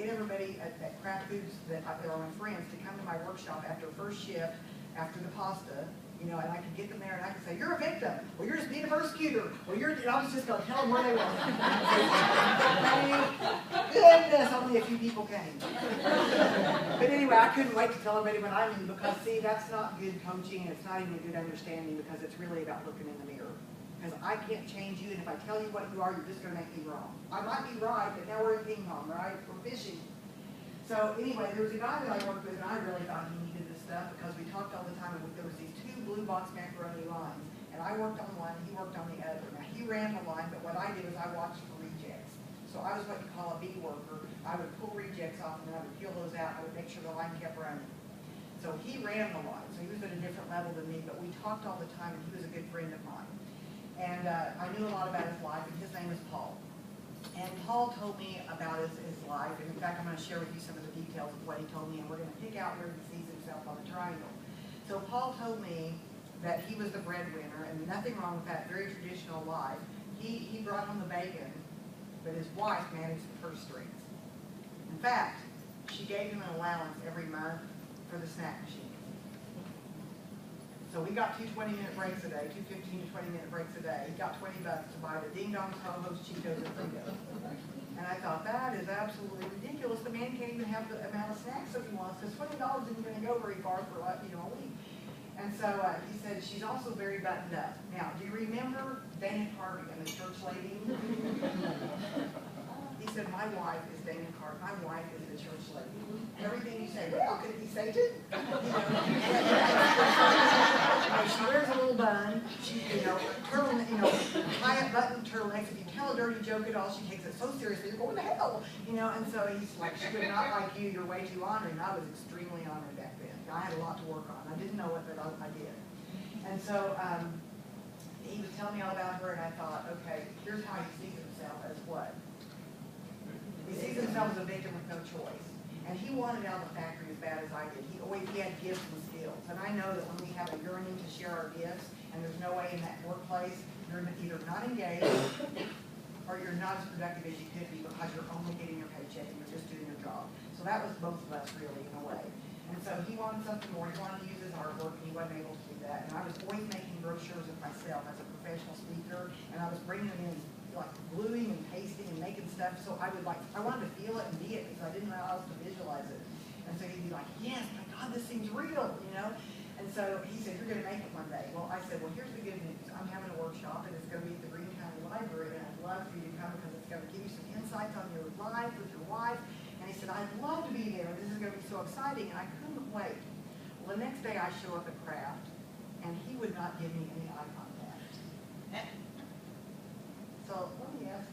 get everybody at craft foods that are my friends to come to my workshop after first shift, after the pasta, you know, and I could get them there and I could say, you're a victim, or you're just being a persecutor, or you're, and I was just going to tell them where they were. Thank goodness, only a few people came. But anyway, I couldn't wait to tell everybody what I knew, because see, that's not good coaching, and it's not even a good understanding, because it's really about looking in the mirror. Because I can't change you, and if I tell you what you are, you're just going to make me wrong. I might be right, but now we're in ping pong, right? We're fishing. So anyway, there was a guy that I worked with, and I really thought he needed this stuff, because we talked all the time, and there was these two blue box macaroni lines, and I worked on one, and he worked on the other. Now, he ran the line, but what I did was I watched for rejects. So I was what you call a bee worker. I would pull rejects off, and then I would peel those out. I would make sure the line kept running. So he ran the line, so he was at a different level than me, but we talked all the time, and he was a good friend of mine. And I knew a lot about his life, and his name was Paul. And Paul told me about his life, and in fact, I'm going to share with you some of the details of what he told me, and we're going to pick out where he sees himself on the triangle. So Paul told me that he was the breadwinner, and nothing wrong with that, very traditional life. He brought home the bacon, but his wife managed the purse strings. In fact, she gave him an allowance every month for the snack machine. So we got two 20-minute breaks a day, two 15 to 20-minute breaks a day. He got $20 to buy the Ding Dongs, Ho-Hos, Cheetos, and Fritos. And I thought, that is absolutely ridiculous. The man can't even have the amount of snacks that he wants, because $20 isn't going to go very far for, you know, a week. And so he said, she's also very buttoned up. Now, do you remember Dana Carvey and the church lady? He said, my wife is Dana Carvey. My wife is the church lady. Everything you say, well, could it be Satan? She wears a little bun. She, high-up button turtlenecks. If you tell a dirty joke at all, she takes it so seriously. You're going to hell, you know. And so he's like, she would not like you. You're way too honoring. I was extremely honored back then. I had a lot to work on. I didn't know it, but I did. And so he was telling me all about her, and I thought, okay, here's how he sees himself as what? He sees himself as a victim with no choice. And he wanted out of the factory as bad as I did. He had gifts and skills. And I know that when we have a yearning to share our gifts, and there's no way in that workplace, you're either not engaged, or you're not as productive as you could be, because you're only getting your paycheck and you're just doing your job. So that was both of us, really, in a way. And so he wanted something more. He wanted to use his artwork, and he wasn't able to do that. And I was always making brochures of myself as a professional speaker, and I was bringing them in, like gluing and pasting and making stuff. So I wanted to feel it and be it, because I didn't know how else to visualize it. And so he'd be like, yes, my God, this seems real, you know? And so he said, you're going to make it one day. Well, I said, well, here's the good news. I'm having a workshop, and it's going to be at the Green County Library, and I'd love for you to come, because it's going to give you some insights on your life with your wife. And he said, I'd love to be there. This is going to be so exciting. And I couldn't wait. Well, the next day I show up at craft, and he would not give me any eye contact. So let me ask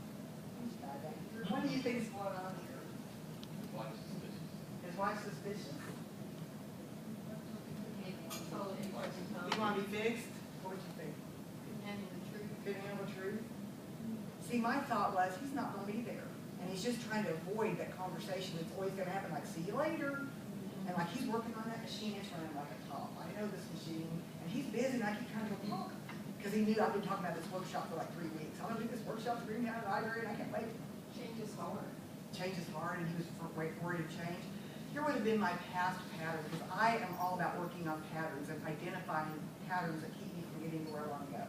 this guy back here, what do you think is going on here? His wife's suspicious. You want to be fixed? What would you think? Couldn't handle the truth. See, my thought was, he's not going to be there. And he's just trying to avoid that conversation that's always going to happen, like, see you later. And like, he's working on that machine, it's running like a top. I know this machine, and he's busy, and I keep trying to go talk. Because he knew I've been talking about this workshop for like 3 weeks. I'm going to do this workshop at the Green County Library, and I can't wait. Change is hard. Change is hard, and he was worried of change. Here would have been my past pattern, because I am all about working on patterns and identifying patterns that keep me from getting to where I want to go.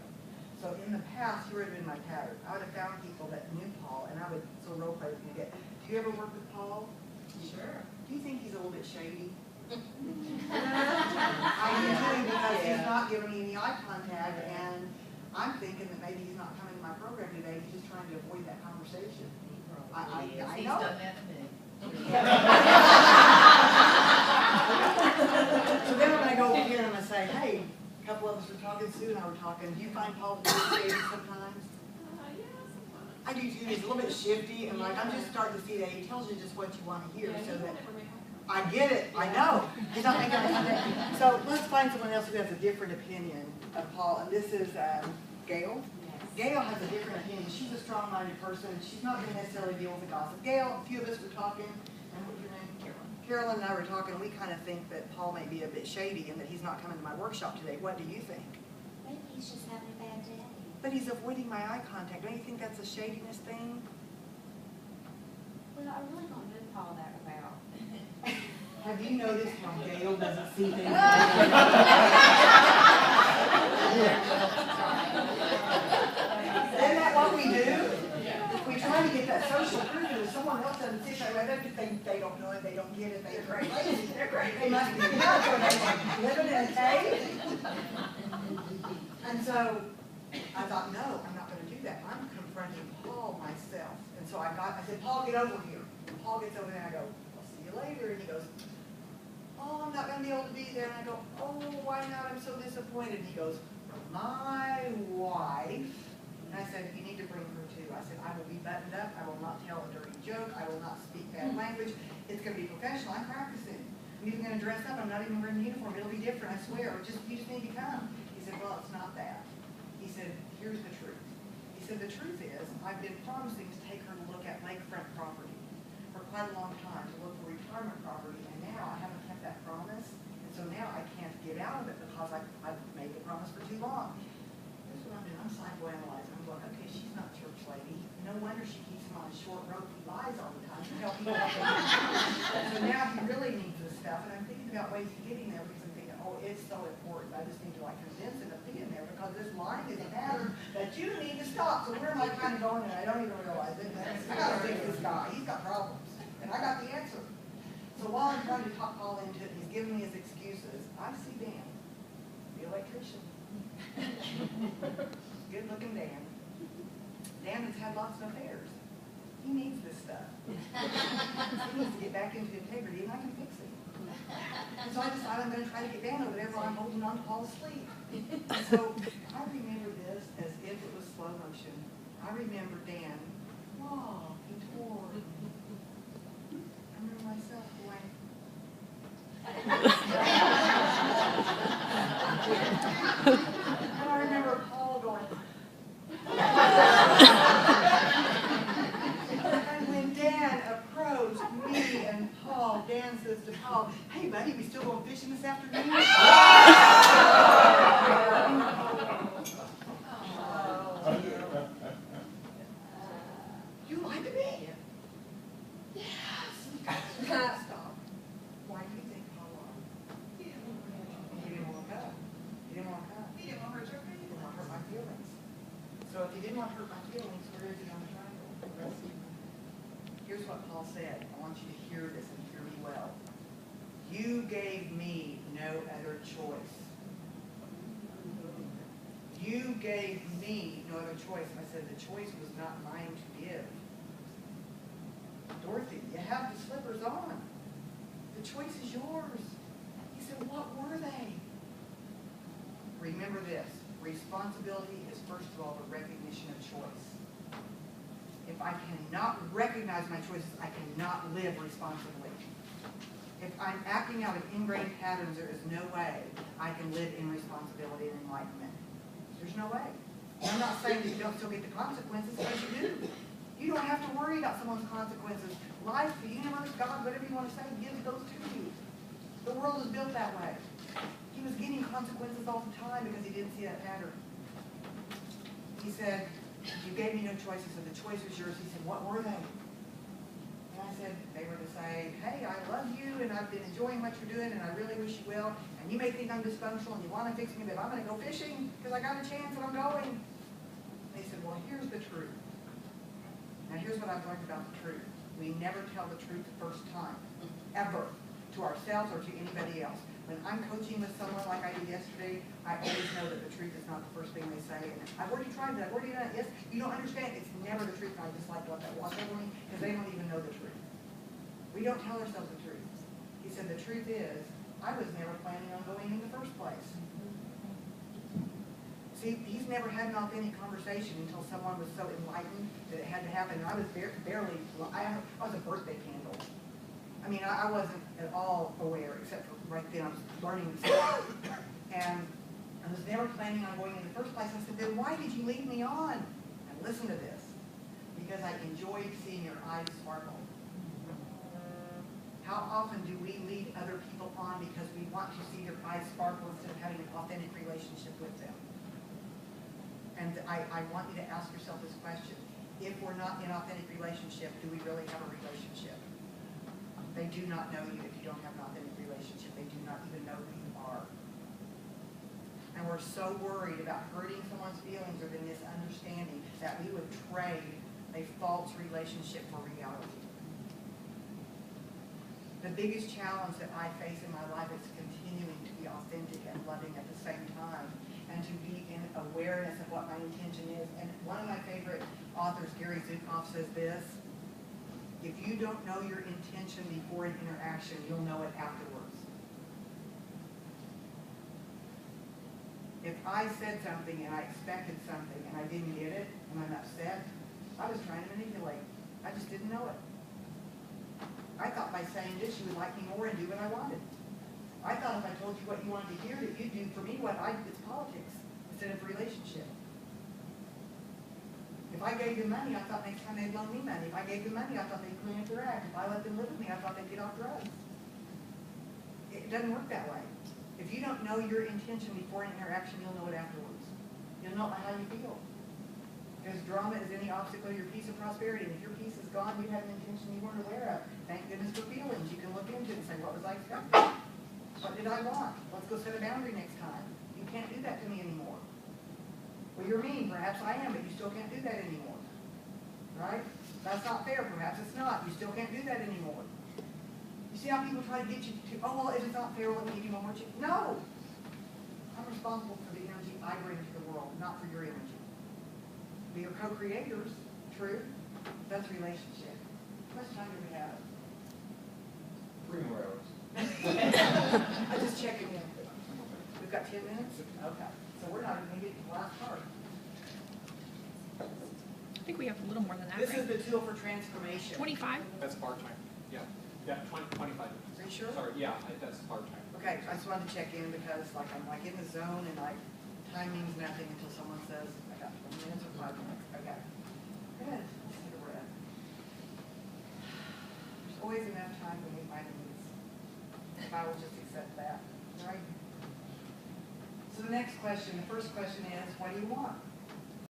So in the past, here would have been my pattern. I would have found people that knew Paul, and I would, so role play with you. Do you ever work with Paul? Sure. Do you think he's a little bit shady? I do too, because he's not giving me any eye contact, and I'm thinking that maybe he's not coming to my program today. He's just trying to avoid that conversation. I know. He's done that to me. So then when I go over here and I say, hey, a couple of us were talking, Sue and I were talking, do you find Paul to be shady sometimes? Yeah, sometimes. I do too. He's a little bit shifty, and like I'm just starting to see that he tells you just what you want to hear, so that I get it. I know. He's not making eye contact. So let's find someone else who has a different opinion of Paul, and this is Gail. Gail has a different opinion. She's a strong-minded person. She's not going to necessarily deal with the gossip. Gail, a few of us were talking, and what's your name? Carolyn and I were talking, and we kind of think that Paul may be a bit shady and that he's not coming to my workshop today. What do you think? Maybe he's just having a bad day. But he's avoiding my eye contact. Don't you think that's a shadiness thing? Well, I really don't know Paul that Have you noticed how Gail doesn't see things? Isn't that what we do? We try to get that social proof, and if someone else doesn't see that, they don't know it, they don't get it, they're crazy. They're crazy. They must be nuts, or they living in a cave. And so I thought, no, I'm not going to do that. I'm confronting Paul myself. And so I said, Paul, get over here. And Paul gets over there, and I go, I'll see you later. And he goes, oh, I'm not going to be able to be there. And I go, oh, why not? I'm so disappointed. And he goes, my wife. And I said, you need to bring her too. I said, I will be buttoned up. I will not tell a dirty joke. I will not speak bad language. It's going to be professional. I'm practicing. I'm even going to dress up. I'm not even wearing a uniform. It'll be different, I swear. You just need to come. He said, well, it's not that. He said, here's the truth. He said, the truth is, I've been promising to take her to look at lakefront property for quite a long time, to look for retirement property, and now I haven't kept that promise, and so now I can't get out of it because I've made the promise for too long. Here's what I'm doing. I'm psychoanalyzing. I'm going, okay, she's not a church lady. No wonder she keeps him on a short rope. He lies all the time to tell people. So now he really needs this stuff, and I'm thinking about ways of getting there because I'm thinking, oh, it's so important. I just need to convince him to be in there because this lying is a pattern that you need to stop. So where am I kind of going? And I don't even realize it. I got to fix this guy. He's got problems, and I got the answer. So while I'm trying to talk Paul into it, he's giving me his excuses. I see Dan, the electrician. Good-looking Dan. Dan has had lots of affairs. He needs this stuff. He needs to get back into integrity, and I can fix it. And so I decided I'm going to try to get Dan over there while I'm holding on to Paul's sleeve. So I remember this as if it was slow motion. I remember Dan. Wow, he tore. I remember myself going. And I remember Paul going. And when Dan approached me and Paul, Dan says to Paul, hey buddy, we still going fishing this afternoon? You lied to me? Yes. Stop. Why do you think Paul lied? He didn't want to come. He didn't want to come. He didn't want to hurt your feelings. He didn't want to hurt my feelings. So if he didn't want to hurt my feelings, where is he on the triangle? Here's what Paul said. I want you to hear this and hear me well. You gave me no other choice. You gave me no other choice. I said the choice was not mine to give. Dorothy, you have the slippers on. The choice is yours. He said, what were they? Remember this. Responsibility is first of all the recognition of choice. If I cannot recognize my choices, I cannot live responsibly. If I'm acting out of ingrained patterns, there is no way I can live in responsibility and enlightenment. There's no way. And I'm not saying that you don't still get the consequences, because you do. You don't have to worry about someone's consequences. Life, the universe, God, whatever you want to say, gives those to you. The world is built that way. He was getting consequences all the time because he didn't see that pattern. He said, you gave me no choices, so the choice was yours. He said, what were they? And I said, they were to say, hey, I love you, and I've been enjoying what you're doing, and I really wish you will, and you may think I'm dysfunctional, and you want to fix me, but I'm going to go fishing because I got a chance and I'm going. And he said, well, here's the truth. Now, here's what I've learned about the truth. We never tell the truth the first time, ever, to ourselves or to anybody else. When I'm coaching with someone like I did yesterday, I always know that the truth is not the first thing they say. And I've already tried that. I've already done it. Yes, you don't understand. It's never the truth. And I just like let that wash over me because they don't even know the truth. We don't tell ourselves the truth. He said the truth is, I was never planning on going in the first place. See, he's never had an authentic conversation until someone was so enlightened that it had to happen. And I was barely, I was a birthday candle. I mean, I wasn't at all aware, except for right then I was learning this stuff. And I was never planning on going in the first place. I said, then why did you lead me on? And listen to this. Because I enjoyed seeing your eyes sparkle. How often do we lead other people on because we want to see their eyes sparkle instead of having an authentic relationship with them? And I want you to ask yourself this question. If we're not in an authentic relationship, do we really have a relationship? They do not know you if you don't have an authentic relationship. They do not even know who you are. And we're so worried about hurting someone's feelings or the misunderstanding that we would trade a false relationship for reality. The biggest challenge that I face in my life is continuing to be authentic and loving at the same time, and to be in awareness of what my intention is. And one of my favorite authors, Gary Zukav, says this: if you don't know your intention before an interaction, you'll know it afterwards. If I said something and I expected something and I didn't get it and I'm upset, I was trying to manipulate. I just didn't know it. I thought by saying this, you would like me more and do what I wanted. I thought if I told you what you wanted to hear, that you'd do for me what I did. It's politics instead of relationship. If I gave them money, I thought next time they'd loan me money. If I gave them money, I thought they'd clean up their act. If I let them live with me, I thought they'd get off drugs. It doesn't work that way. If you don't know your intention before an interaction, you'll know it afterwards. You'll know how you feel. Because drama is any obstacle to your peace and prosperity. And if your peace is gone, you have an intention you weren't aware of. Thank goodness for feelings. You can look into it and say, what was I expecting? What did I want? Let's go set a boundary next time. You can't do that to me anymore. Well, you're mean. Perhaps I am, but you still can't do that anymore. Right? That's not fair. Perhaps it's not. You still can't do that anymore. You see how people try to get you to, oh, well, if it's not fair, let me give you one more chance. No! I'm responsible for the energy I bring to the world, not for your energy. We are co-creators, true? That's relationship. How much time do we have? 3 more hours. I'm just checking in. We've got 10 minutes? Okay. So we're not even going to get to the last part. I think we have a little more than that, This is right? the tool for transformation. 25? That's part-time. Yeah. Yeah, 25 minutes. Are you sure? Sorry, yeah, that's part-time. Okay, I just wanted to check in because I'm in the zone and time means nothing until someone says, I got 20 minutes or 5 minutes. Okay. Good. Let's take a breath. There's always enough time to meet my needs. If I will just accept that. Right? So the next question, the first question is, what do you want?